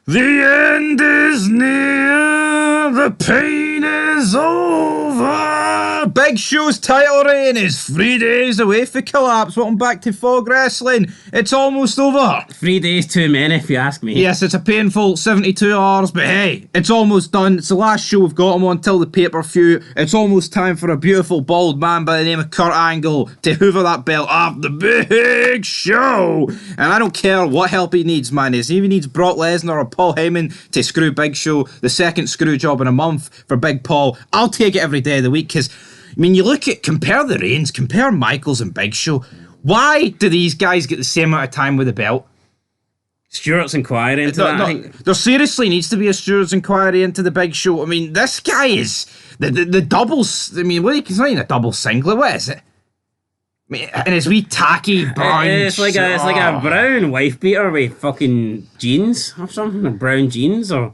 The end is near, the pain is over. Big Show's title reign is 3 days away from collapse. Welcome back to Fog Wrestling. It's almost over. 3 days too many, if you ask me. Yes, it's a painful 72 hours, but hey, it's almost done. It's the last show we've got him on till the pay-per-view. It's almost time for a beautiful bald man by the name of Kurt Angle to hoover that belt off the Big Show. And I don't care what help he needs, man. If he needs Brock Lesnar or Paul Heyman to screw Big Show, the second screw job in a month for Big Paul, I'll take it every day of the week. Because, I mean, you look at, compare the reigns, compare Michaels and Big Show. Why do these guys get the same amount of time with the belt? Stewart's inquiry into that, I think. There seriously needs to be a Stewart's inquiry into the Big Show. I mean, this guy is the doubles. I mean, it's not even a double singlet. What is it? I mean, and his wee tacky brown. It's like a brown wife beater with fucking jeans or something, brown jeans, or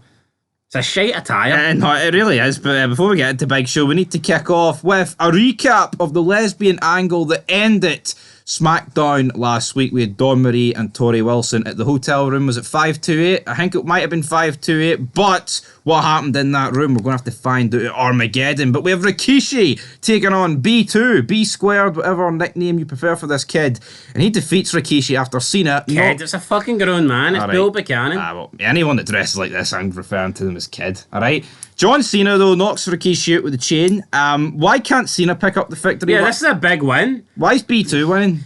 it's a shite attire. No, it really is. But before we get into Big Show, we need to kick off with a recap of the lesbian angle that ended Smackdown last week. We had Dawn Marie and Tori Wilson at the hotel room. Was it 528? I think it might have been 528. But what happened in that room, we're going to have to find out at Armageddon. But we have Rikishi taking on B2, B squared, whatever nickname you prefer for this kid. And he defeats Rikishi after Cena. It's a fucking grown man. It's Bill Buchanan. Well, anyone that dresses like this, I'm referring to them as kid. Alright? John Cena, though, knocks Rikishi out with a chain. Why can't Cena pick up the victory? Yeah, this is a big win. Why is B2 winning?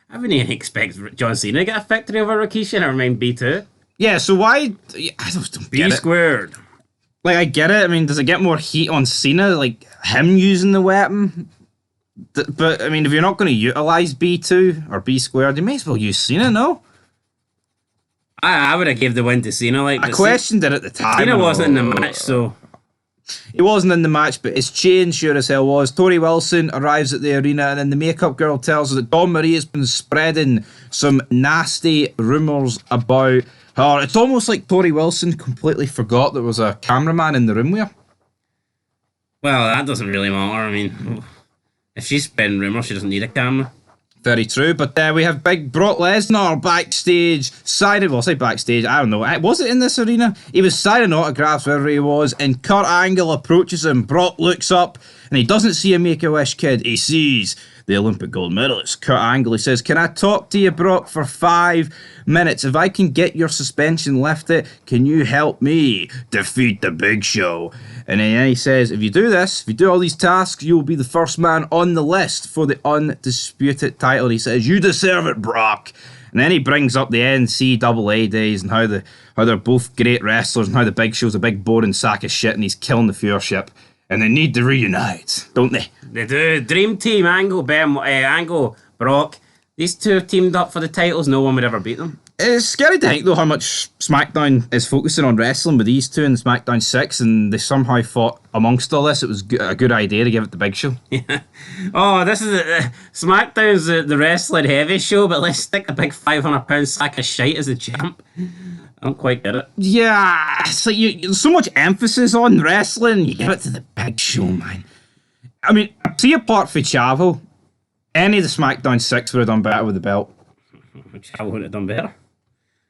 I wouldn't even expect John Cena to get a victory over Rikishi, never mind B2. Yeah, so why... I don't get B squared. Like, I get it. I mean, does it get more heat on Cena? Like, him using the weapon? But, I mean, if you're not going to utilise B2 or B squared, you may as well use Cena, no? I would have gave the win to Cena. I questioned it at the time. Cena wasn't in the match, so... He wasn't in the match, but his chain sure as hell was. Tori Wilson arrives at the arena, and then the makeup girl tells us that Dawn Marie has been spreading some nasty rumours about her. It's almost like Tori Wilson completely forgot there was a cameraman in the room with her. Well, that doesn't really matter. I mean, if she's spreading rumours, she doesn't need a camera. Very true, but we have big Brock Lesnar backstage, signing, well, I say backstage, I don't know, was it in this arena? He was signing autographs wherever he was, and Kurt Angle approaches him. Brock looks up, and he doesn't see a Make-A-Wish kid, he sees the Olympic gold medalist, Kurt Angle. He says, "Can I talk to you, Brock, for 5 minutes? If I can get your suspension lifted, can you help me defeat the Big Show?" And then he says, "If you do this, if you do all these tasks, you will be the first man on the list for the undisputed title." And he says, "You deserve it, Brock." And then he brings up the NCAA days and how they're both great wrestlers and how the Big Show's a big boring sack of shit and he's killing the viewership. And they need to reunite, don't they? They do. Dream Team, Angle, Brock. These two teamed up for the titles. No one would ever beat them. It's scary to think, though, how much SmackDown is focusing on wrestling with these two in SmackDown 6, and they somehow thought amongst all this it was a good idea to give it the Big Show. Yeah. Oh, this is SmackDown's the wrestling heavy show, but let's stick a big £500 sack of shite as the champ. I don't quite get it. Yeah, it's like there's so much emphasis on wrestling, you give it to the Big Show, man. I mean, see, apart from Chavo, any of the SmackDown 6 would have done better with the belt. Chavo would have done better.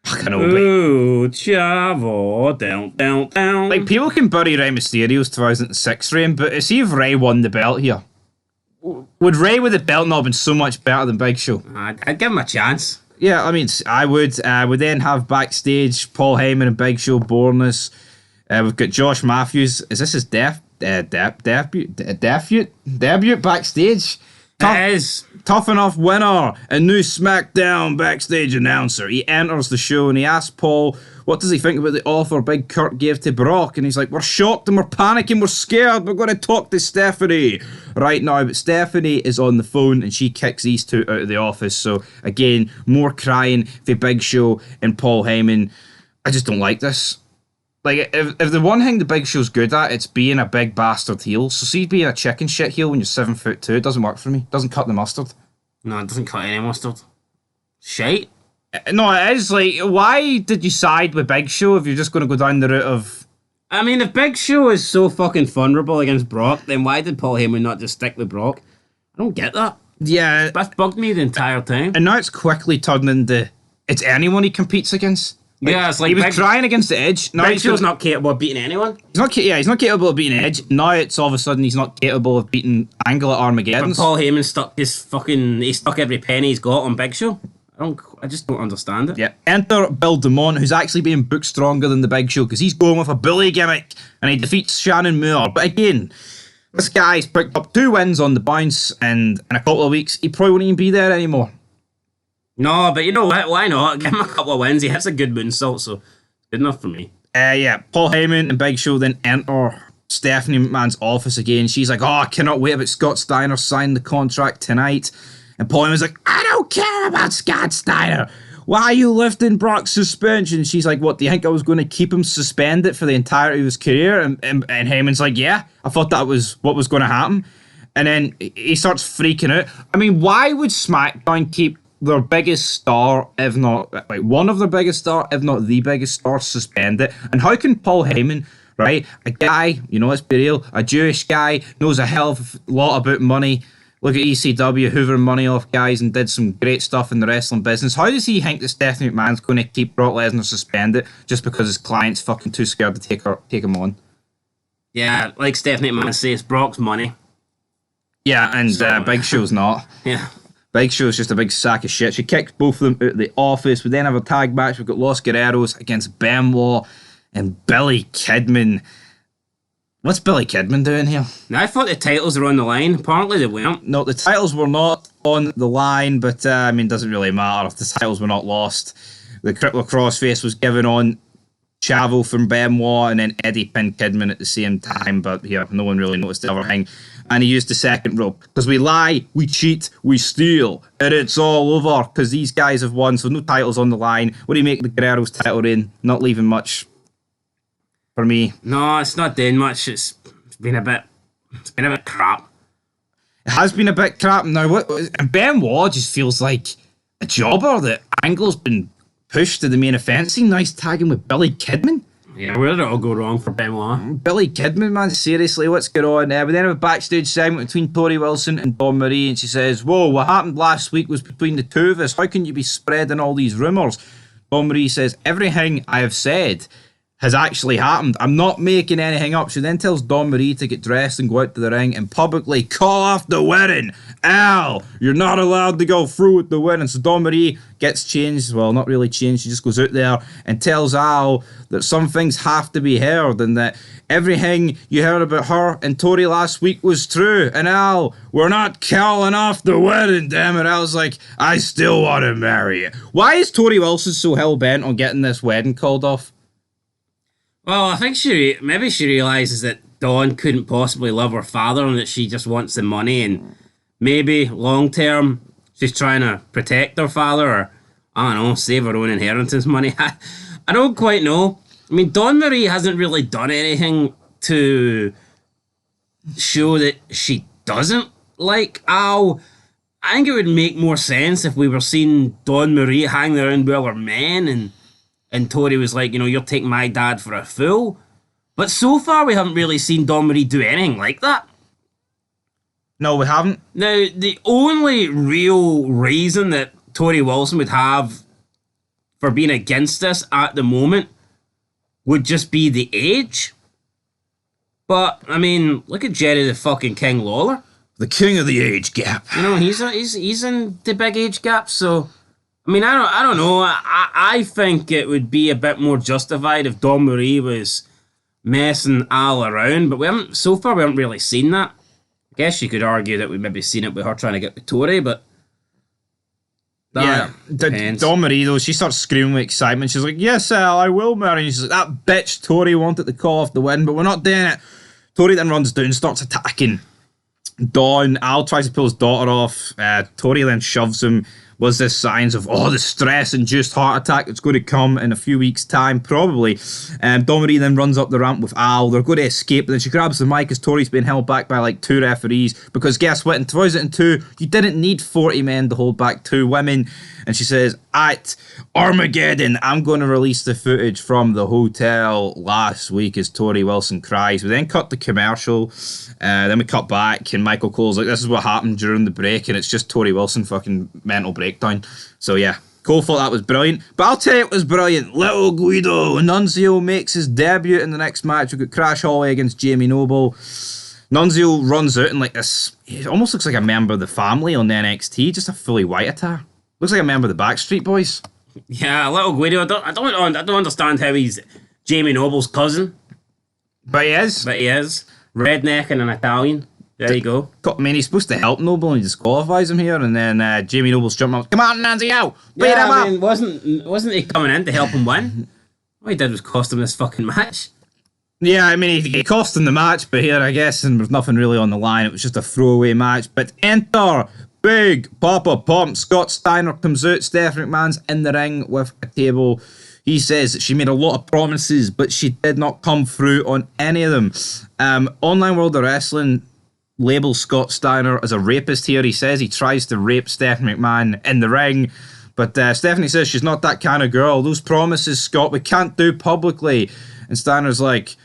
I know, ooh, Chavo, down. Like, people can bury Rey Mysterio's 2006 reign, but see if Rey won the belt here. Would Rey with the belt not have been so much better than Big Show? I'd give him a chance. Yeah, I mean, I would. We then have backstage Paul Heyman and Big Show Bornus. We've got Josh Matthews. Is this his debut backstage? It is. Tough Enough winner and new SmackDown backstage announcer. He enters the show and he asks Paul, what does he think about the offer Big Kurt gave to Brock? And he's like, "We're shocked and we're panicking, we're scared, we're going to talk to Stephanie right now." But Stephanie is on the phone and she kicks these two out of the office. So again, more crying for Big Show and Paul Heyman. I just don't like this. Like, if the one thing the Big Show's good at, it's being a big bastard heel. So see, being a chicken shit heel when you're 7'2", it doesn't work for me. It doesn't cut the mustard. No, it doesn't cut any mustard. Shite. No, it is. Like, why did you side with Big Show if you're just going to go down the route of... I mean, if Big Show is so fucking vulnerable against Brock, then why did Paul Heyman not just stick with Brock? I don't get that. Yeah. That's bugged me the entire time. And now it's quickly turned into... It's anyone he competes against. Yeah, it's like he was trying against the Edge. Now Big Show's not capable of beating anyone. He's not capable of beating Edge. Now it's all of a sudden he's not capable of beating Angle at Armageddon. But Paul Heyman he stuck every penny he's got on Big Show. I just don't understand it. Yeah. Enter Bill DeMont, who's actually being booked stronger than the Big Show because he's going with a bully gimmick and he defeats Shannon Moore. But again, this guy's picked up 2 wins on the bounce, and in a couple of weeks he probably won't even be there anymore. No, but you know what? Why not? Give him a couple of wins. He hits a good moonsault, so good enough for me. Yeah, Paul Heyman and Big Show then enter Stephanie McMahon's office again. She's like, I cannot wait about Scott Steiner signing the contract tonight. And Paul Heyman's like, I don't care about Scott Steiner. Why are you lifting Brock's suspension? She's like, what, do you think I was going to keep him suspended for the entirety of his career? And Heyman's like, yeah, I thought that was what was going to happen. And then he starts freaking out. I mean, why would SmackDown keep their biggest star, if not like one of their biggest star, if not the biggest star, suspended? And how can Paul Heyman, right, a guy, let's be real, a Jewish guy, knows a hell of a lot about money, look at ECW, hoovering money off guys and did some great stuff in the wrestling business, how does he think that Stephanie McMahon's going to keep Brock Lesnar suspended just because his client's fucking too scared to take him on? Yeah, like Stephanie McMahon says, Brock's money. Yeah, and Big Show's not. Yeah. Big Show's just a big sack of shit. She kicks both of them out of the office. We then have a tag match. We've got Los Guerreros against Benoit and Billy Kidman. What's Billy Kidman doing here? Now, I thought the titles were on the line. Apparently they weren't. No, the titles were not on the line, but it doesn't really matter if the titles were not lost. The Crippler Crossface was given on Chavo from Benoit, and then Eddie pinned Kidman at the same time, but yeah, no one really noticed the other thing. And he used the second rope. Because we lie, we cheat, we steal, and it's all over. Because these guys have won, so no titles on the line. What do you make the Guerreros title reign? Not leaving much for me. No, it's not doing much. It's been a bit crap. It has been a bit crap. Now, and Benoit just feels like a jobber that Angle's been pushed to the main event scene. Now he's tagging with Billy Kidman. Yeah, where did it all go wrong for Benoit? Billy Kidman, man, seriously, what's going on? We then have a backstage segment between Tori Wilson and Dawn Marie, and she says, whoa, what happened last week was between the two of us. How can you be spreading all these rumours? Dawn Marie says, everything I have said has actually happened. I'm not making anything up. She then tells Dawn Marie to get dressed and go out to the ring and publicly call off the wedding. Al, you're not allowed to go through with the wedding. So Dawn Marie gets changed. Well, not really changed. She just goes out there and tells Al that some things have to be heard and that everything you heard about her and Tori last week was true. And Al, we're not calling off the wedding, damn it. Al's like, I still want to marry you. Why is Tori Wilson so hell-bent on getting this wedding called off? Well, I think she realises that Dawn couldn't possibly love her father and that she just wants the money, and maybe long term she's trying to protect her father, or I don't know, save her own inheritance money. I don't quite know. I mean, Dawn Marie hasn't really done anything to show that she doesn't like Al. I think it would make more sense if we were seeing Dawn Marie hanging around with other men and Tori was like, you're taking my dad for a fool. But so far, we haven't really seen Dawn Marie do anything like that. No, we haven't. Now, the only real reason that Tori Wilson would have for being against this at the moment would just be the age. But, I mean, look at Jerry the fucking King Lawler. The king of the age gap. He's in the big age gap, so... I mean, I don't know. I think it would be a bit more justified if Dawn Marie was messing Al around, but we haven't really seen that. I guess you could argue that we've maybe seen it with her trying to get with Tori, but Dawn Marie, though, she starts screaming with excitement. She's like, yes, Al, I will marry you. She's like, that bitch Tori wanted to call off the win, but we're not doing it. Tori then runs down, starts attacking Dawn. Al tries to pull his daughter off. Tori then shoves him. Was this signs of, the stress-induced heart attack that's going to come in a few weeks' time? Probably. Dawn Marie then runs up the ramp with Al. They're going to escape, but then she grabs the mic as Tori's being held back by like 2 referees, because guess what? In 2002, you didn't need 40 men to hold back 2 women. And she says, at Armageddon, I'm going to release the footage from the hotel last week as Tori Wilson cries. We then cut the commercial. Then we cut back, and Michael Cole's like, this is what happened during the break, and it's just Tori Wilson fucking mental breakdown. So yeah. Cole thought that was brilliant. But I'll tell you it was brilliant. Little Guido Nunzio makes his debut in the next match. We've got Crash Holly against Jamie Noble. Nunzio runs out in like this. It almost looks like a member of the family on the NXT. Just a fully white attire. Looks like a member of the Backstreet Boys. Yeah, Little Guido. I don't understand how he's Jamie Noble's cousin. But he is. Redneck and an Italian. There you go. I mean, he's supposed to help Noble and he disqualifies him here, and then Jamie Noble's jumping up. Come on, Nunzio! Beat him up! I mean, wasn't he coming in to help him win? All he did was cost him this fucking match. Yeah, I mean, he cost him the match, but here, I guess, and there's nothing really on the line. It was just a throwaway match. But enter Big Papa Pump. Scott Steiner comes out. Stephanie McMahon's in the ring with a table. He says that she made a lot of promises, but she did not come through on any of them. Online World of Wrestling labels Scott Steiner as a rapist here. He says he tries to rape Stephanie McMahon in the ring, but Stephanie says she's not that kind of girl. Those promises, Scott, we can't do publicly. And Steiner's like,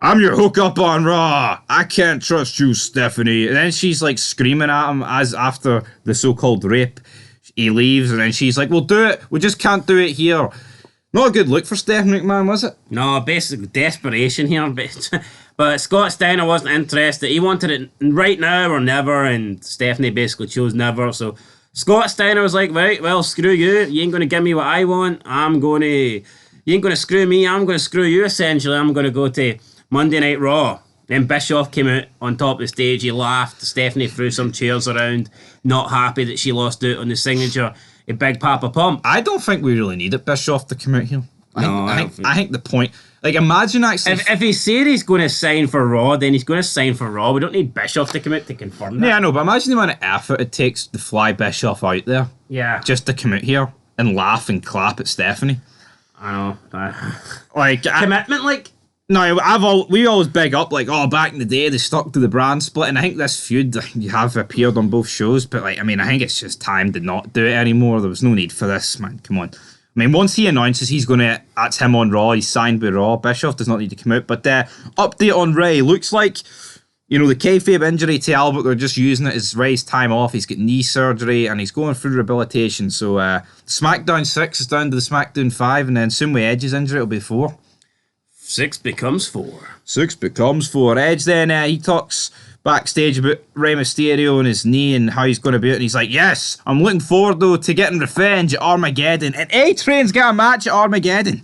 I'm your hookup on Raw. I can't trust you, Stephanie. And then she's like screaming at him as after the so-called rape. He leaves, and then she's like, we'll do it. We just can't do it here. Not a good look for Stephanie McMahon, was it? No, basically desperation here. But Scott Steiner wasn't interested. He wanted it right now or never, and Stephanie basically chose never. So Scott Steiner was like, right, well, screw you. You ain't going to give me what I want. You ain't going to screw me. I'm going to screw you, essentially. I'm going to go to Monday Night Raw. Then Bischoff came out on top of the stage. He laughed. Stephanie threw some chairs around, not happy that she lost out on the signature. A Big Papa Pump. I don't think we really needed Bischoff to come out here. I think the point... Like, imagine actually... If he said he's going to sign for Raw, then he's going to sign for Raw. We don't need Bischoff to come out to confirm that. Yeah, I know, but imagine the amount of effort it takes to fly Bischoff out there. Yeah. Just to come out here and laugh and clap at Stephanie. I know. Commitment, like... No, we always big up, like, oh, back in the day, they stuck to the brand split, and I think this feud, you have appeared on both shows, but, like, I mean, I think it's just time to not do it anymore. There was no need for this, man. Come on. I mean, once he announces that's him on Raw, he's signed by Raw, Bischoff does not need to come out. But update on Ray, looks like, the kayfabe injury to Albert, they're just using it as Ray's time off. He's got knee surgery and he's going through rehabilitation. So SmackDown 6 is down to the SmackDown 5, and then soon with Edge's injury, it'll be 4. 6 becomes 4. 6 becomes 4. Edge then, he talks backstage about Rey Mysterio and his knee and how he's going to be out, and he's like, yes, I'm looking forward though to getting revenge at Armageddon, and A-Train's got a match at Armageddon.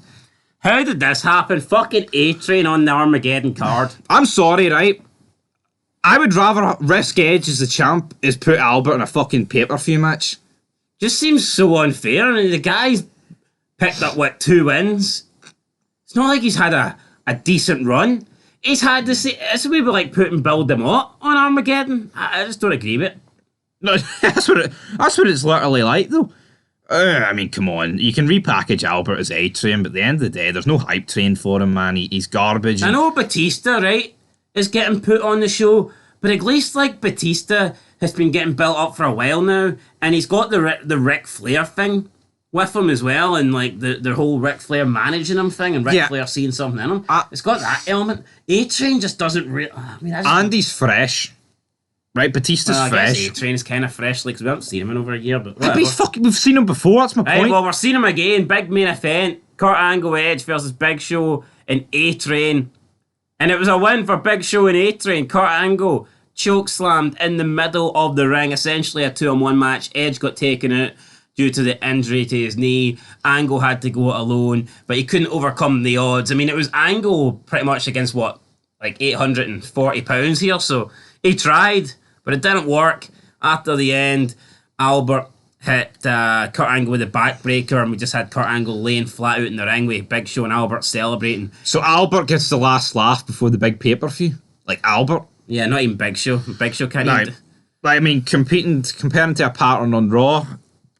How did this happen? Fucking A-Train on the Armageddon card. I'm sorry, right? I would rather risk Edge as the champ as put Albert in a fucking pay-per-view match. Just seems so unfair. I mean, the guy's picked up 2 wins. It's not like he's had a decent run. He's had this. It's a way like putting Build Them Up on Armageddon. I just don't agree with it. No, that's what it's literally like, though. I mean, come on. You can repackage Albert as A-Train, but at the end of the day, there's no hype train for him, man. He's garbage. I know Batista, right, is getting put on the show, but at least, like, Batista has been getting built up for a while now, and he's got the Ric Flair thing with him as well, and like the whole Ric Flair managing him thing, and Ric Flair seeing something in him. It's got that element. A-Train just doesn't really... Andy's fresh. Right, Batista's fresh. I guess A-Train is kind of fresh, like, 'cause we haven't seen him in over a year, but whatever. We've seen him before, that's my point. Well, we're seeing him again. Big main event. Kurt Angle Edge versus Big Show and A-Train. And it was a win for Big Show and A-Train. Kurt Angle chokeslammed in the middle of the ring, essentially a 2-on-1 match. Edge got taken out due to the injury to his knee. Angle had to go it alone, but he couldn't overcome the odds. I mean, it was Angle pretty much against, 840 pounds here, so he tried, but it didn't work. After the end, Albert hit Kurt Angle with a backbreaker, and we just had Kurt Angle laying flat out in the ring with Big Show and Albert celebrating. So Albert gets the last laugh before the big pay-per-view? Like Albert? Yeah, not even Big Show. Big Show can't even... I mean, comparing to a pattern on Raw,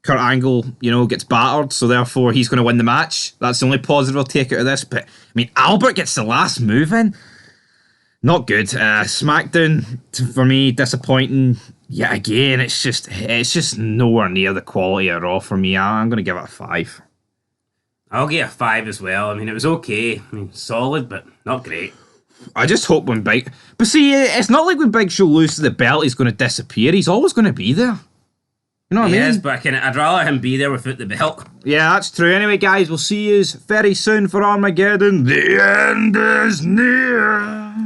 Kurt Angle, gets battered, so therefore he's going to win the match. That's the only positive I'll take out of this. But, I mean, Albert gets the last move in. Not good. SmackDown, for me, disappointing. Yeah, again, it's just nowhere near the quality of Raw for me. I'm going to give it a 5. I'll give it a 5 as well. I mean, it was okay. I mean, solid, but not great. I just hope when Big... But see, it's not like when Big Show loses the belt, he's going to disappear. He's always going to be there. You know what I mean? Yes, but I'd rather him be there without the belt. Yeah, that's true. Anyway, guys, we'll see you very soon for Armageddon. The end is near.